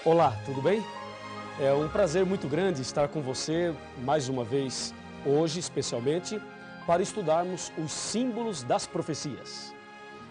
Olá, tudo bem? É um prazer muito grande estar com você mais uma vez, hoje especialmente, para estudarmos os símbolos das profecias.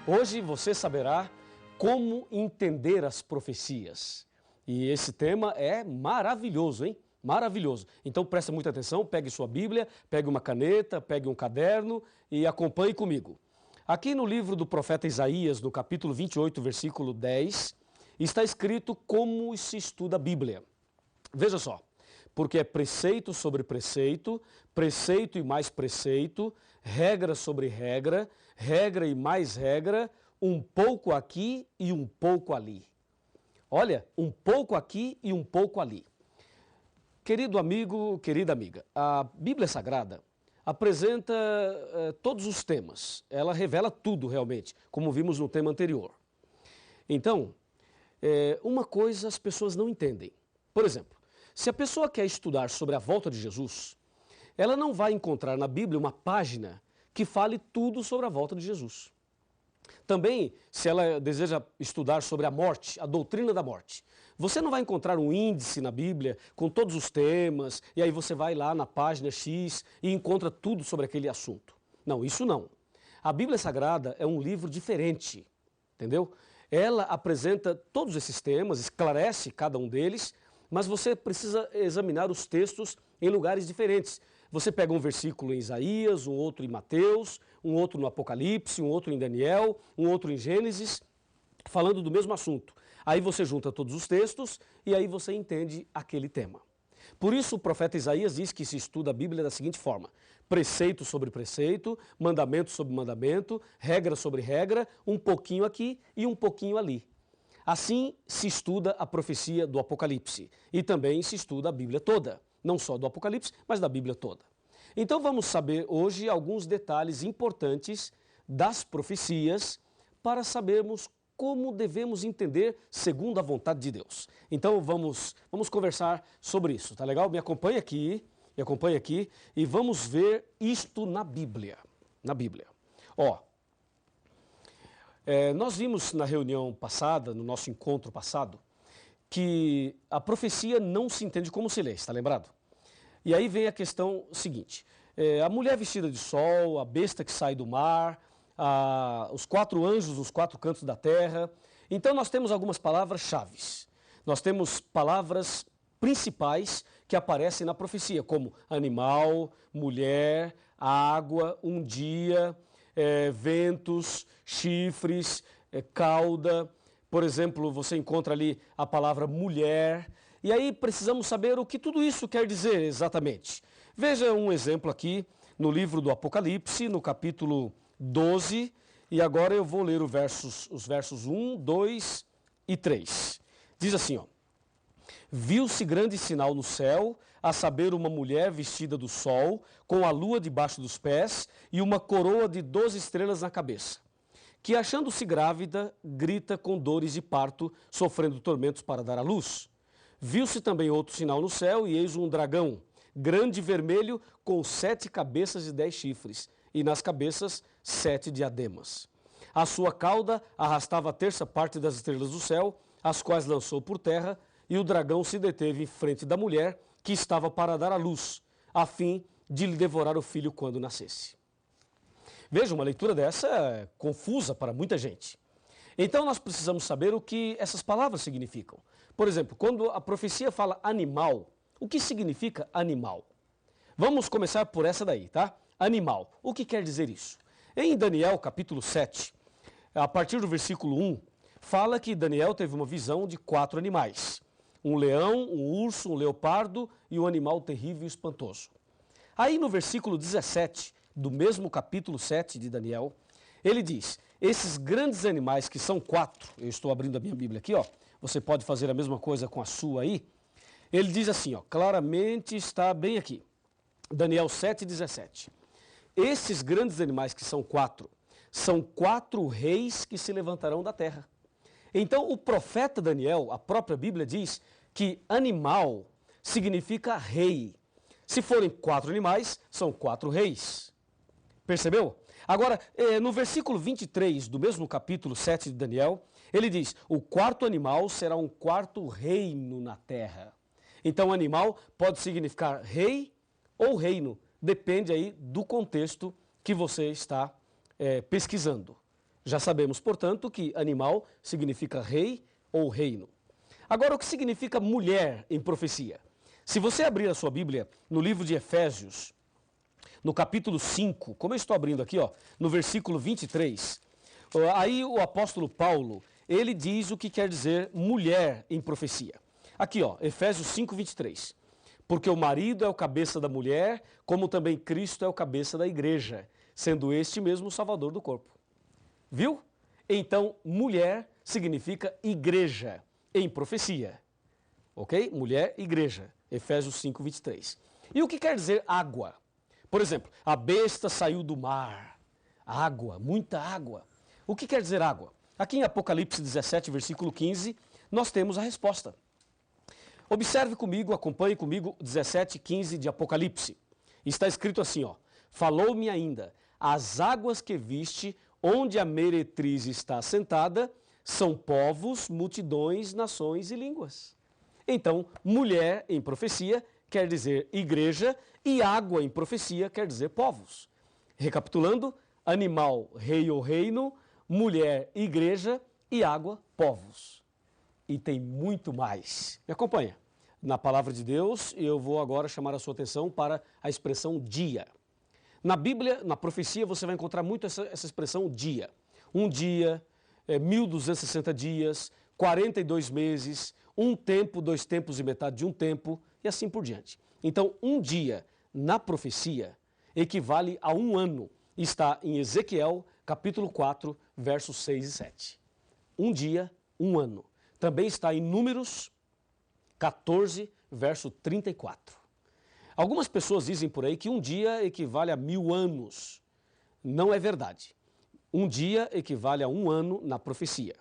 Hoje você saberá como entender as profecias. E esse tema é maravilhoso, hein? Maravilhoso. Então preste muita atenção, pegue sua Bíblia, pegue uma caneta, pegue um caderno e acompanhe comigo. Aqui no livro do profeta Isaías, no capítulo 28, versículo 10, está escrito como se estuda a Bíblia. Veja só, porque é preceito sobre preceito, preceito e mais preceito, regra sobre regra, regra e mais regra, um pouco aqui e um pouco ali. Olha, um pouco aqui e um pouco ali. Querido amigo, querida amiga, a Bíblia Sagrada apresenta todos os temas. Ela revela tudo realmente, como vimos no tema anterior. Então, uma coisa as pessoas não entendem. Por exemplo, se a pessoa quer estudar sobre a volta de Jesus, ela não vai encontrar na Bíblia uma página que fale tudo sobre a volta de Jesus. Também, se ela deseja estudar sobre a morte, a doutrina da morte, você não vai encontrar um índice na Bíblia com todos os temas, e aí você vai lá na página X e encontra tudo sobre aquele assunto. Não, isso não. A Bíblia Sagrada é um livro diferente, entendeu? Ela apresenta todos esses temas, esclarece cada um deles, mas você precisa examinar os textos em lugares diferentes. Você pega um versículo em Isaías, um outro em Mateus, um outro no Apocalipse, um outro em Daniel, um outro em Gênesis, falando do mesmo assunto. Aí você junta todos os textos e aí você entende aquele tema. Por isso o profeta Isaías diz que se estuda a Bíblia da seguinte forma: preceito sobre preceito, mandamento sobre mandamento, regra sobre regra, um pouquinho aqui e um pouquinho ali. Assim se estuda a profecia do Apocalipse e também se estuda a Bíblia toda, não só do Apocalipse, mas da Bíblia toda. Então vamos saber hoje alguns detalhes importantes das profecias para sabermos como devemos entender segundo a vontade de Deus. Então vamos conversar sobre isso, tá legal? Me acompanhe aqui e vamos ver isto na Bíblia. Na Bíblia. Ó, nós vimos na reunião passada, no nosso encontro passado, que a profecia não se entende como se lê, está lembrado? E aí vem a questão seguinte: a mulher vestida de sol, a besta que sai do mar, os 4 anjos nos 4 cantos da terra. Então nós temos algumas palavras-chave. Nós temos palavras principais que aparecem na profecia, como animal, mulher, água, um dia, ventos, chifres, cauda. Por exemplo, você encontra ali a palavra mulher. E aí precisamos saber o que tudo isso quer dizer exatamente. Veja um exemplo aqui no livro do Apocalipse, no capítulo 12, e agora eu vou ler os versos 1, 2 e 3. Diz assim, ó: viu-se grande sinal no céu, a saber, uma mulher vestida do sol, com a lua debaixo dos pés e uma coroa de 12 estrelas na cabeça, que, achando-se grávida, grita com dores de parto, sofrendo tormentos para dar à luz. Viu-se também outro sinal no céu, e eis um dragão, grande e vermelho, com 7 cabeças e 10 chifres, e nas cabeças 7 diademas. A sua cauda arrastava a terça parte das estrelas do céu, as quais lançou por terra, e o dragão se deteve em frente da mulher, que estava para dar à luz, a fim de lhe devorar o filho quando nascesse. Veja, uma leitura dessa é confusa para muita gente. Então nós precisamos saber o que essas palavras significam. Por exemplo, quando a profecia fala animal, o que significa animal? Vamos começar por essa daí, tá? Animal. O que quer dizer isso? Em Daniel, capítulo 7, a partir do versículo 1, fala que Daniel teve uma visão de 4 animais. Um leão, um urso, um leopardo e um animal terrível e espantoso. Aí no versículo 17, do mesmo capítulo 7 de Daniel, ele diz: esses grandes animais, que são 4, eu estou abrindo a minha Bíblia aqui, ó, você pode fazer a mesma coisa com a sua aí. Ele diz assim, ó, claramente está bem aqui, Daniel 7,17. Esses grandes animais, que são 4, são 4 reis que se levantarão da terra. Então o profeta Daniel, a própria Bíblia diz que animal significa rei. Se forem 4 animais, são 4 reis. Percebeu? Agora, no versículo 23 do mesmo capítulo 7 de Daniel, Ele diz, o quarto animal será um quarto reino na terra. Então, animal pode significar rei ou reino, depende aí do contexto que você está pesquisando. Já sabemos, portanto, que animal significa rei ou reino. Agora, o que significa mulher em profecia? Se você abrir a sua Bíblia no livro de Efésios, no capítulo 5, como eu estou abrindo aqui, ó, no versículo 23, aí o apóstolo Paulo, ele diz o que quer dizer mulher em profecia. Aqui, ó, Efésios 5, 23. Porque o marido é o cabeça da mulher, como também Cristo é o cabeça da igreja, sendo este mesmo o salvador do corpo. Viu? Então, mulher significa igreja em profecia. Ok? Mulher, igreja. Efésios 5, 23. E o que quer dizer água? Por exemplo, a besta saiu do mar. Água, muita água. O que quer dizer água? Aqui em Apocalipse 17, versículo 15, nós temos a resposta. Observe comigo, acompanhe comigo 17, 15 de Apocalipse. Está escrito assim, ó. Falou-me ainda, as águas que viste, onde a meretriz está assentada, são povos, multidões, nações e línguas. Então, mulher em profecia quer dizer igreja e água em profecia quer dizer povos. Recapitulando, animal, rei ou reino, mulher, igreja e água, povos. E tem muito mais. Me acompanha. Na palavra de Deus, eu vou agora chamar a sua atenção para a expressão dia. Na Bíblia, na profecia, você vai encontrar muito essa expressão dia. Um dia, 1260 dias, 42 meses, um tempo, 2 tempos e metade de um tempo, e assim por diante. Então, um dia na profecia equivale a um ano. Está em Ezequiel, capítulo 4, versos 6 e 7. Um dia, um ano. Também está em Números 14, verso 34. Algumas pessoas dizem por aí que um dia equivale a 1000 anos. Não é verdade. Um dia equivale a um ano na profecia.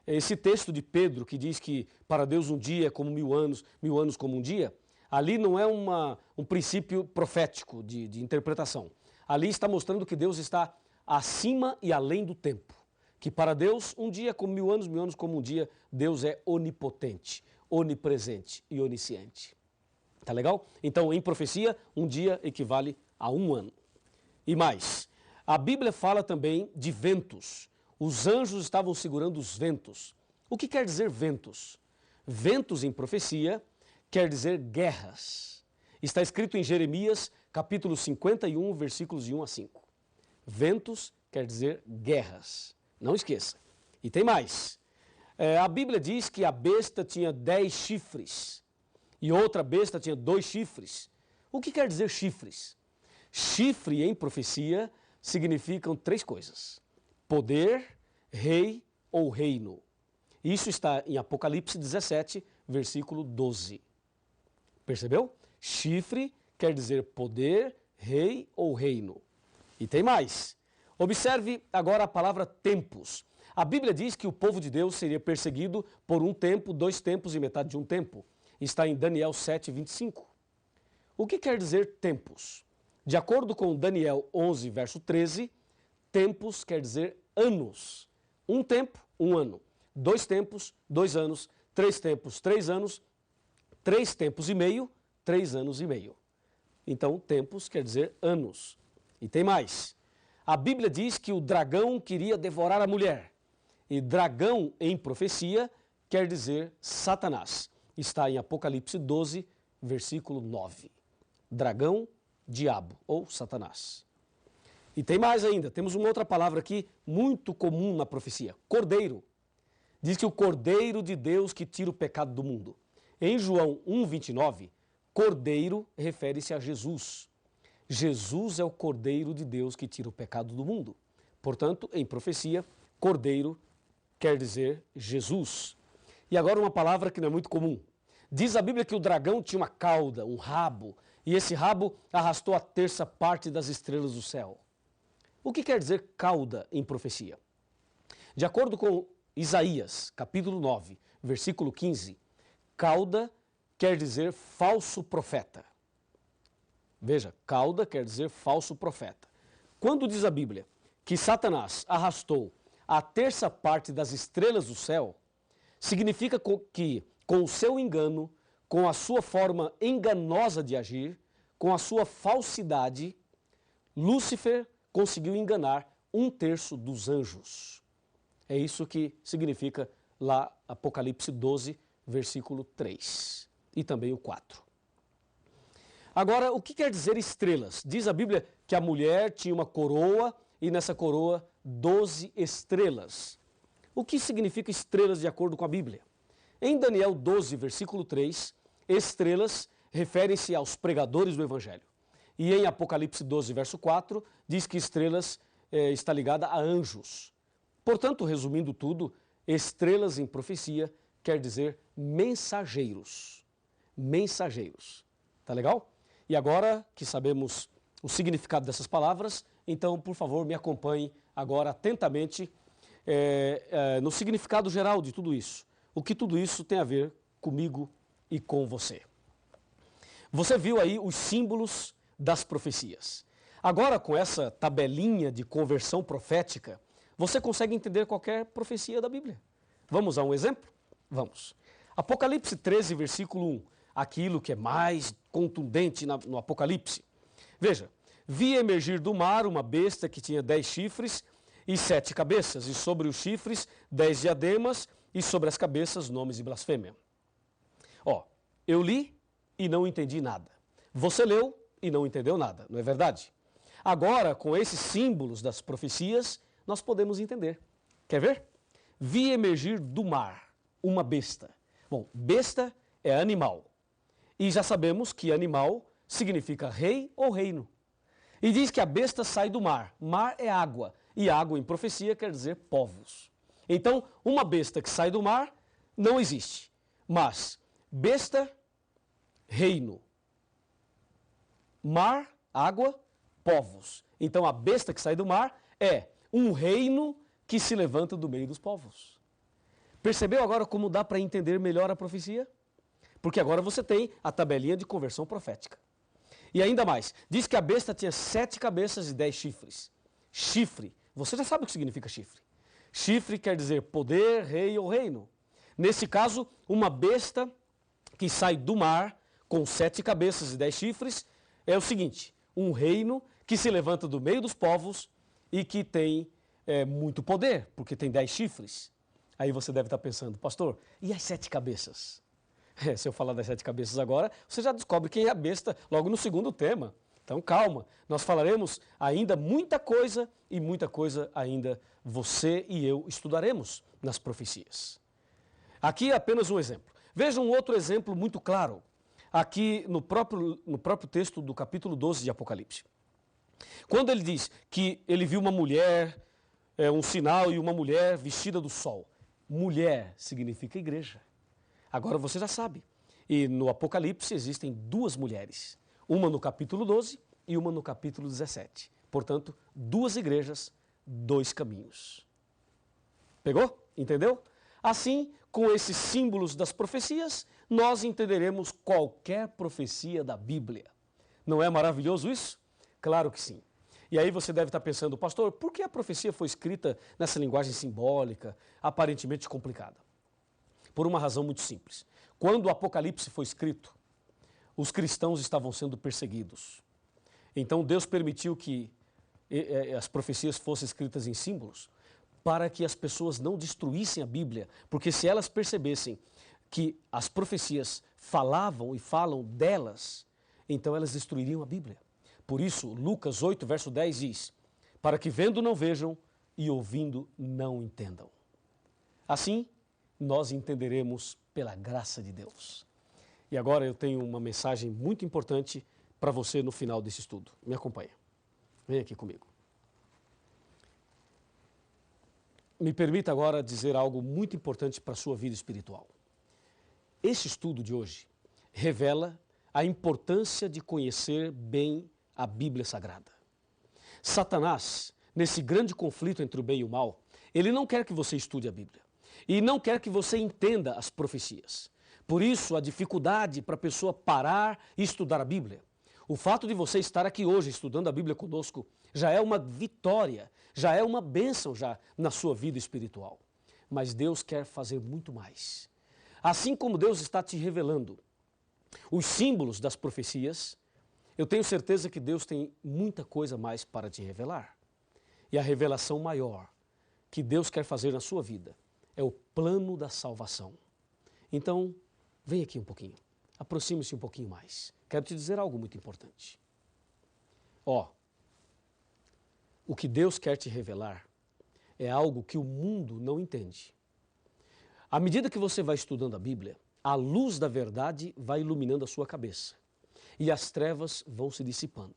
Esse texto de Pedro que diz que para Deus um dia é como 1000 anos como um dia, ali não é um princípio profético de interpretação. Ali está mostrando que Deus está acima e além do tempo. Que para Deus um dia é como 1000 anos como um dia. Deus é onipotente, onipresente e onisciente. Tá legal? Então, em profecia, um dia equivale a um ano. E mais, a Bíblia fala também de ventos. Os anjos estavam segurando os ventos. O que quer dizer ventos? Ventos em profecia quer dizer guerras. Está escrito em Jeremias, capítulo 51, versículos de 1 a 5. Ventos quer dizer guerras. Não esqueça. E tem mais. A Bíblia diz que a besta tinha 10 chifres e outra besta tinha 2 chifres. O que quer dizer chifres? Chifre em profecia significam 3 coisas. Poder, rei ou reino. Isso está em Apocalipse 17, versículo 12. Percebeu? Chifre quer dizer poder, rei ou reino. E tem mais. Observe agora a palavra tempos. A Bíblia diz que o povo de Deus seria perseguido por um tempo, 2 tempos e metade de um tempo. Está em Daniel 7, 25. O que quer dizer tempos? De acordo com Daniel 11, verso 13, tempos quer dizer anos. Um tempo, um ano. 2 tempos, 2 anos. 3 tempos, 3 anos. 3 tempos e meio, 3 anos e meio. Então, tempos quer dizer anos. E tem mais. A Bíblia diz que o dragão queria devorar a mulher. E dragão em profecia quer dizer Satanás. Está em Apocalipse 12, versículo 9. Dragão, diabo ou Satanás. E tem mais ainda, temos uma outra palavra aqui muito comum na profecia, cordeiro. Diz que o cordeiro de Deus que tira o pecado do mundo. Em João 1,29, cordeiro refere-se a Jesus. Jesus é o cordeiro de Deus que tira o pecado do mundo. Portanto, em profecia, cordeiro quer dizer Jesus. E agora uma palavra que não é muito comum. Diz a Bíblia que o dragão tinha uma cauda, um rabo, e esse rabo arrastou a 1/3 parte das estrelas do céu. O que quer dizer cauda em profecia? De acordo com Isaías, capítulo 9, versículo 15, cauda quer dizer falso profeta. Veja, cauda quer dizer falso profeta. Quando diz a Bíblia que Satanás arrastou a terça parte das estrelas do céu, significa que, com o seu engano, com a sua forma enganosa de agir, com a sua falsidade, Lúcifer conseguiu enganar 1/3 dos anjos. É isso que significa lá Apocalipse 12, versículo 3 e também o 4. Agora, o que quer dizer estrelas? Diz a Bíblia que a mulher tinha uma coroa e nessa coroa 12 estrelas. O que significa estrelas de acordo com a Bíblia? Em Daniel 12, versículo 3, estrelas referem-se aos pregadores do Evangelho. E em Apocalipse 12, verso 4, diz que estrelas está ligada a anjos. Portanto, resumindo tudo, estrelas em profecia quer dizer mensageiros. Mensageiros. Tá legal? E agora que sabemos o significado dessas palavras, então, por favor, me acompanhe agora atentamente no significado geral de tudo isso. O que tudo isso tem a ver comigo e com você. Você viu aí os símbolos das profecias. Agora, com essa tabelinha de conversão profética, você consegue entender qualquer profecia da Bíblia. Vamos a um exemplo? Vamos. Apocalipse 13, versículo 1. Aquilo que é mais contundente no Apocalipse. Veja, vi emergir do mar uma besta que tinha 10 chifres e 7 cabeças, e sobre os chifres 10 diademas, e sobre as cabeças nomes de blasfêmia. Eu li e não entendi nada. Você leu e não entendeu nada, não é verdade? Agora, com esses símbolos das profecias, nós podemos entender. Quer ver? Vi emergir do mar uma besta. Bom, besta é animal. E já sabemos que animal significa rei ou reino. E diz que a besta sai do mar. Mar é água. E água em profecia quer dizer povos. Então, uma besta que sai do mar não existe. Mas besta, reino. Mar, água, povos. Então, a besta que sai do mar é um reino que se levanta do meio dos povos. Percebeu agora como dá para entender melhor a profecia? Porque agora você tem a tabelinha de conversão profética. E ainda mais, diz que a besta tinha 7 cabeças e 10 chifres. Chifre, você já sabe o que significa chifre. Chifre quer dizer poder, rei ou reino. Nesse caso, uma besta que sai do mar com 7 cabeças e 10 chifres é o seguinte, um reino que se levanta do meio dos povos e que tem muito poder, porque tem 10 chifres. Aí você deve estar pensando, pastor, e as 7 cabeças? Se eu falar das 7 cabeças agora, você já descobre quem é a besta logo no segundo tema. Então calma, nós falaremos ainda muita coisa e muita coisa ainda você e eu estudaremos nas profecias. Aqui é apenas um exemplo. Veja um outro exemplo muito claro, aqui no próprio texto do capítulo 12 de Apocalipse. Quando ele diz que ele viu uma mulher, um sinal e uma mulher vestida do sol. Mulher significa igreja. Agora você já sabe. E no Apocalipse existem 2 mulheres. Uma no capítulo 12 e uma no capítulo 17. Portanto, 2 igrejas, 2 caminhos. Pegou? Entendeu? Assim, com esses símbolos das profecias, nós entenderemos qualquer profecia da Bíblia. Não é maravilhoso isso? Claro que sim. E aí você deve estar pensando, pastor, por que a profecia foi escrita nessa linguagem simbólica, aparentemente complicada? Por uma razão muito simples. Quando o Apocalipse foi escrito, os cristãos estavam sendo perseguidos. Então Deus permitiu que as profecias fossem escritas em símbolos para que as pessoas não destruíssem a Bíblia, porque se elas percebessem que as profecias falavam e falam delas, então elas destruiriam a Bíblia. Por isso, Lucas 8, verso 10 diz, para que vendo não vejam e ouvindo não entendam. Assim, nós entenderemos pela graça de Deus. E agora eu tenho uma mensagem muito importante para você no final desse estudo. Me acompanha. Vem aqui comigo. Me permita agora dizer algo muito importante para a sua vida espiritual. Este estudo de hoje revela a importância de conhecer bem a Bíblia Sagrada. Satanás, nesse grande conflito entre o bem e o mal, ele não quer que você estude a Bíblia. E não quer que você entenda as profecias. Por isso, a dificuldade para a pessoa parar e estudar a Bíblia. O fato de você estar aqui hoje estudando a Bíblia conosco já é uma vitória, já é uma bênção já na sua vida espiritual. Mas Deus quer fazer muito mais. Assim como Deus está te revelando os símbolos das profecias, eu tenho certeza que Deus tem muita coisa mais para te revelar. E a revelação maior que Deus quer fazer na sua vida é o plano da salvação. Então, vem aqui um pouquinho, aproxime-se um pouquinho mais. Quero te dizer algo muito importante. O que Deus quer te revelar é algo que o mundo não entende. À medida que você vai estudando a Bíblia, a luz da verdade vai iluminando a sua cabeça e as trevas vão se dissipando.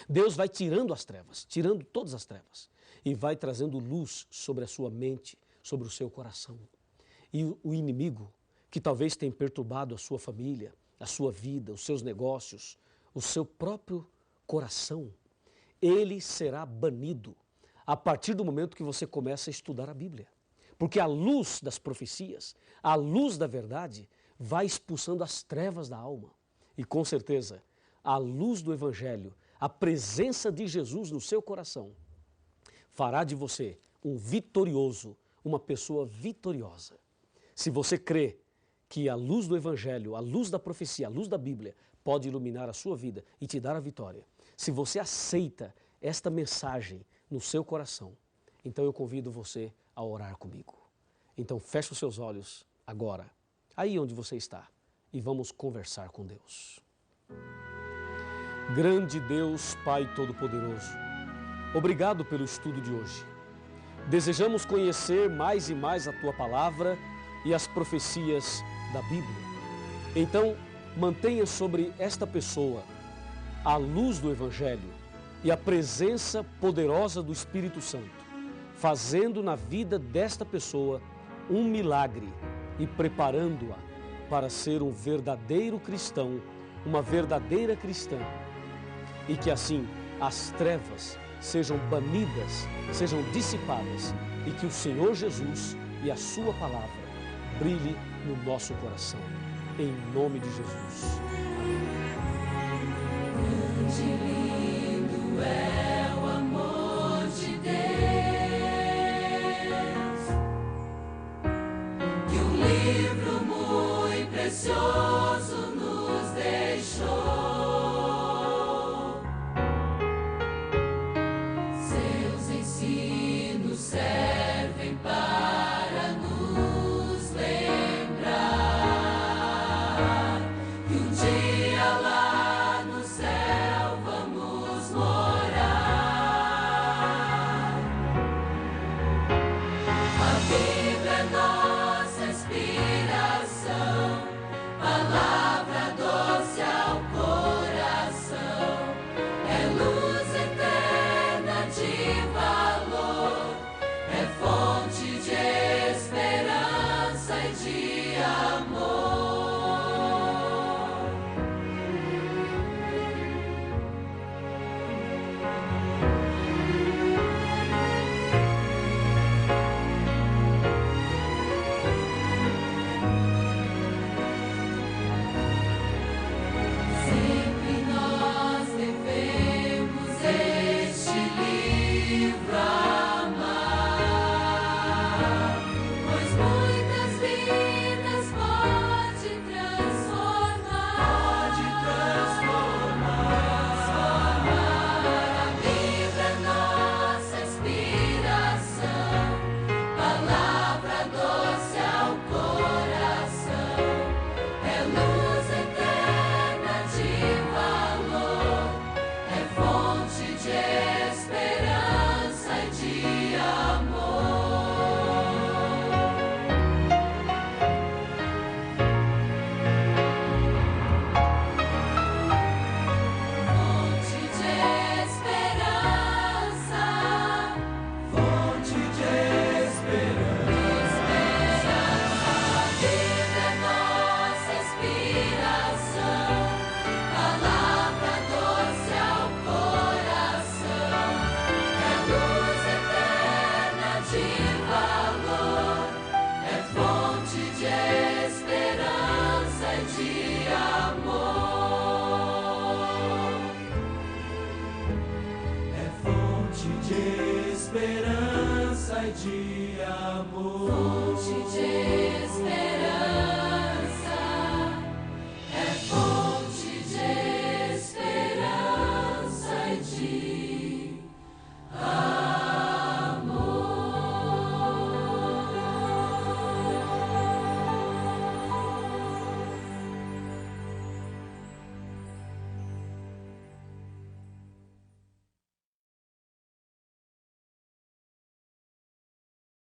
Deus vai tirando as trevas, tirando todas as trevas e vai trazendo luz sobre a sua mente, sobre o seu coração. E o inimigo, que talvez tenha perturbado a sua família, a sua vida, os seus negócios, o seu próprio coração, ele será banido a partir do momento que você começa a estudar a Bíblia. Porque a luz das profecias, a luz da verdade, vai expulsando as trevas da alma. E com certeza, a luz do Evangelho, a presença de Jesus no seu coração, fará de você um vitorioso, uma pessoa vitoriosa. Se você crê que a luz do Evangelho, a luz da profecia, a luz da Bíblia pode iluminar a sua vida e te dar a vitória, se você aceita esta mensagem no seu coração, então eu convido você a orar comigo. Então feche os seus olhos agora, aí onde você está, e vamos conversar com Deus. Grande Deus, Pai Todo-Poderoso, obrigado pelo estudo de hoje. Desejamos conhecer mais e mais a Tua Palavra e as profecias da Bíblia. Então, mantenha sobre esta pessoa a luz do Evangelho e a presença poderosa do Espírito Santo, fazendo na vida desta pessoa um milagre e preparando-a para ser um verdadeiro cristão, uma verdadeira cristã. E que assim as trevas sejam banidas, sejam dissipadas e que o Senhor Jesus e a sua palavra brilhe no nosso coração. Em nome de Jesus. Grande e lindo é o amor de Deus, que um livro muito precioso nos deixou. Seus ensinos servem para nos lembrar que um dia lá no céu vamos morar. A Bíblia é nossa inspiração de amor.